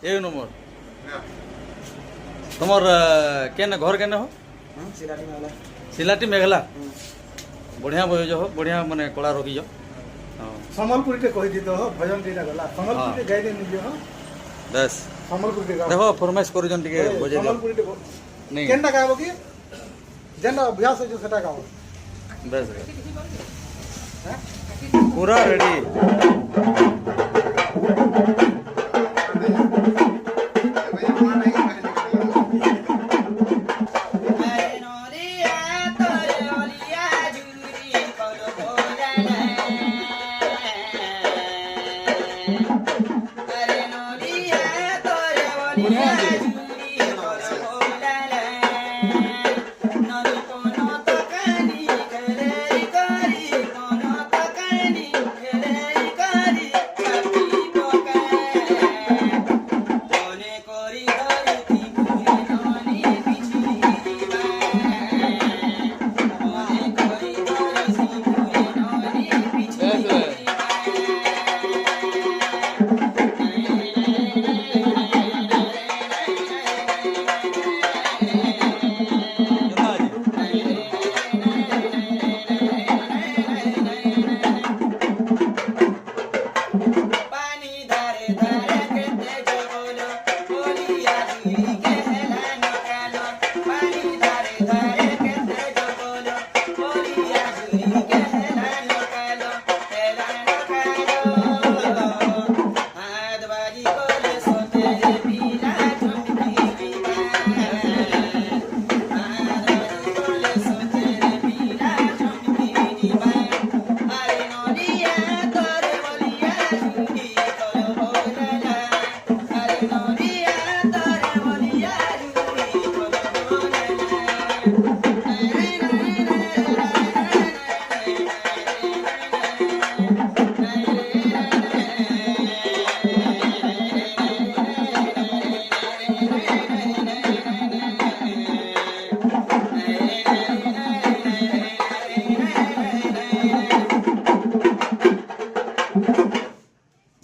एक नंबर तुमर केन घर केन हो सिलाटी मेघला बढ़िया बज हो बढ़िया माने कला रखीज सम्बलपुर के कहि दी तो भजन दीटा गला सम्बलपुर के गाय दे नियो हो बस सम्बलपुर के गाव देखो फरमाइश करूजन टिके बजे दियो सम्बलपुर के नहीं केनटा गाव की जेंडा अभ्यास हो जो सेटा गाव बस पूरा रेडी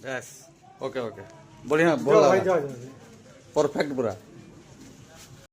बस ओके ओके बढ़िया बोला परफेक्ट पूरा